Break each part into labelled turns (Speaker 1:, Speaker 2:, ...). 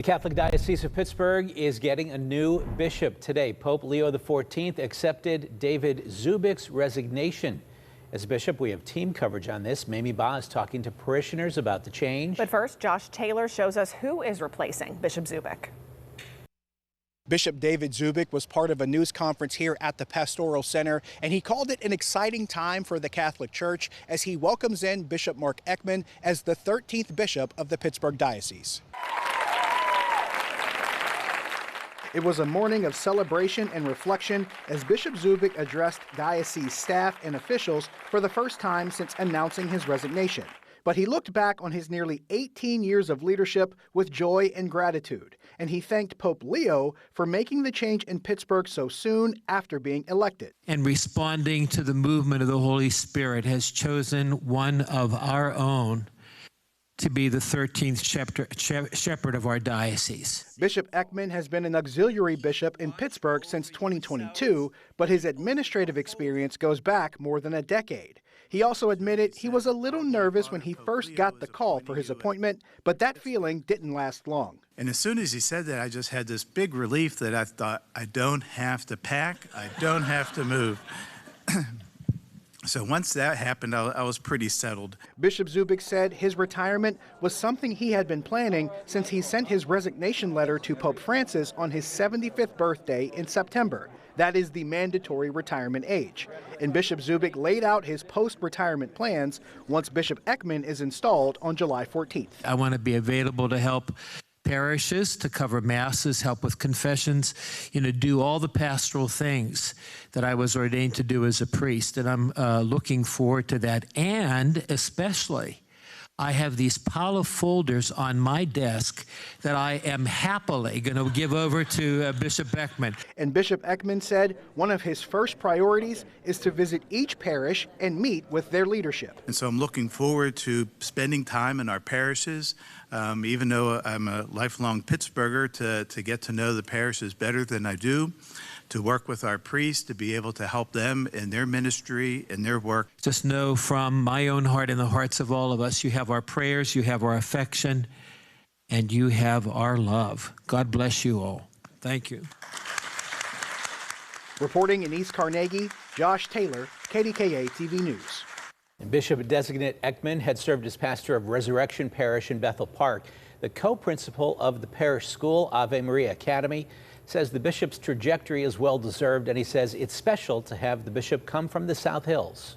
Speaker 1: The Catholic Diocese of Pittsburgh is getting a new bishop today. Pope Leo XIV accepted David Zubik's resignation. As bishop, we have team coverage on this. Mamie is talking to parishioners about the change.
Speaker 2: But first, Josh Taylor shows us who is replacing Bishop Zubik.
Speaker 3: Bishop David Zubik was part of a news conference here at the Pastoral Center, and he called it an exciting time for the Catholic Church as he welcomes in Bishop Mark Eckman as the 13th bishop of the Pittsburgh Diocese. It was a morning of celebration and reflection as Bishop Zubik addressed diocese staff and officials for the first time since announcing his resignation. But he looked back on his nearly 18 years of leadership with joy and gratitude, and he thanked Pope Leo for making the change in Pittsburgh so soon after being elected.
Speaker 4: And responding to the movement of the Holy Spirit, has chosen one of our own to be the 13th shepherd of our diocese.
Speaker 3: Bishop Eckman has been an auxiliary bishop in Pittsburgh since 2022, but his administrative experience goes back more than a decade. He also admitted he was a little nervous when he first got the call for his appointment, but that feeling didn't last long.
Speaker 5: And as soon as he said that, I just had this big relief that I thought, I don't have to pack, I don't have to move. So once that happened, I was pretty settled.
Speaker 3: Bishop Zubik said his retirement was something he had been planning since he sent his resignation letter to Pope Francis on his 75th birthday in September. That is the mandatory retirement age. And Bishop Zubik laid out his post-retirement plans once Bishop Eckman is installed on July 14th.
Speaker 4: I want to be available to help parishes, to cover masses, help with confessions, do all the pastoral things that I was ordained to do as a priest. And I'm looking forward to that. And especially, I have these pile of folders on my desk that I am happily going to give over to Bishop Eckman.
Speaker 3: And Bishop Eckman said one of his first priorities is to visit each parish and meet with their leadership.
Speaker 5: And so I'm looking forward to spending time in our parishes, even though I'm a lifelong Pittsburgher, to get to know the parishes better than I do, to work with our priests, to be able to help them in their ministry and their work.
Speaker 4: Just know from my own heart and the hearts of all of us, you have our prayers, you have our affection, and you have our love. God bless you all. Thank you.
Speaker 3: Reporting in East Carnegie, Josh Taylor, KDKA-TV News.
Speaker 1: And Bishop-designate Eckman had served as pastor of Resurrection Parish in Bethel Park. The co-principal of the parish school, Ave Maria Academy, says the bishop's trajectory is well-deserved, and he says it's special to have the bishop come from the South Hills.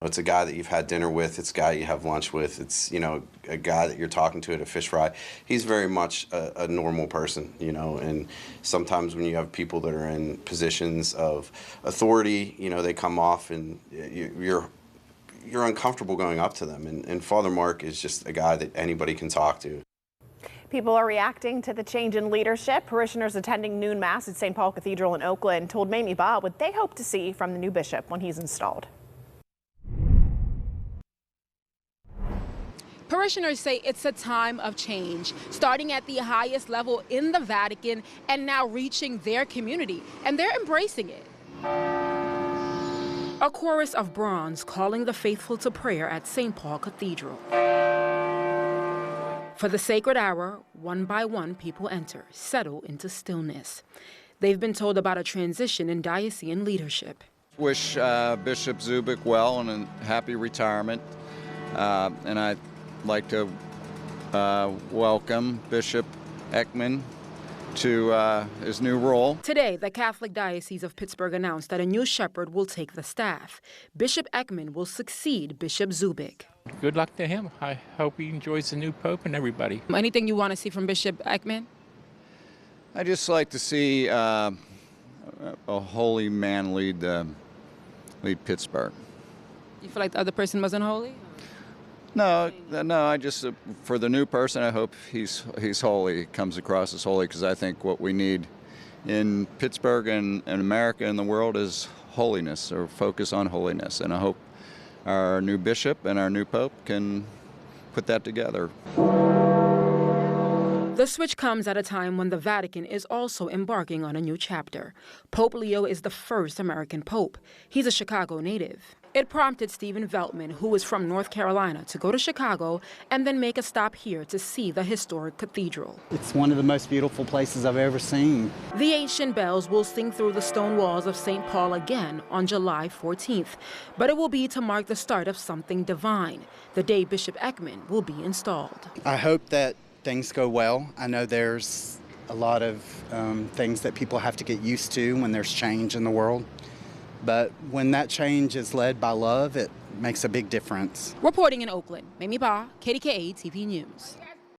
Speaker 6: It's a guy that you've had dinner with, it's a guy you have lunch with, it's, a guy that you're talking to at a fish fry. He's very much a normal person, and sometimes when you have people that are in positions of authority, they come off and you're uncomfortable going up to them, and Father Mark is just a guy that anybody can talk to.
Speaker 2: People are reacting to the change in leadership. Parishioners attending noon mass at St. Paul Cathedral in Oakland told Mamie what they hope to see from the new bishop when he's installed.
Speaker 7: Parishioners say it's a time of change, starting at the highest level in the Vatican and now reaching their community, and they're embracing it. A chorus of bronze calling the faithful to prayer at St. Paul Cathedral. For the sacred hour, one by one, people enter, settle into stillness. They've been told about a transition in diocesan leadership.
Speaker 8: Wish Bishop Zubik well and a happy retirement, and I'd like to welcome Bishop Eckman to his new role.
Speaker 7: Today, the Catholic Diocese of Pittsburgh announced that a new shepherd will take the staff. Bishop Eckman will succeed Bishop Zubik.
Speaker 9: Good luck to him. I hope he enjoys the new pope and everybody.
Speaker 7: Anything you want to see from Bishop Eckman?
Speaker 8: I just like to see a holy man lead Pittsburgh.
Speaker 7: You feel like the other person wasn't holy?
Speaker 8: No. I just for the new person, I hope he's holy. He comes across as holy, because I think what we need in Pittsburgh and America and the world is holiness, or focus on holiness, and I hope our new bishop and our new pope can put that together.
Speaker 7: The switch comes at a time when the Vatican is also embarking on a new chapter. Pope Leo is the first American pope. He's a Chicago native. It prompted Stephen Veltman, who is from North Carolina, to go to Chicago and then make a stop here to see the historic cathedral.
Speaker 10: It's one of the most beautiful places I've ever seen.
Speaker 7: The ancient bells will sing through the stone walls of St. Paul again on July 14th, but it will be to mark the start of something divine, the day Bishop Eckman will be installed.
Speaker 10: I hope that things go well. I know there's a lot of things that people have to get used to when there's change in the world. But when that change is led by love, it makes a big difference.
Speaker 7: Reporting in Oakland, Mamie, KDKA-TV News.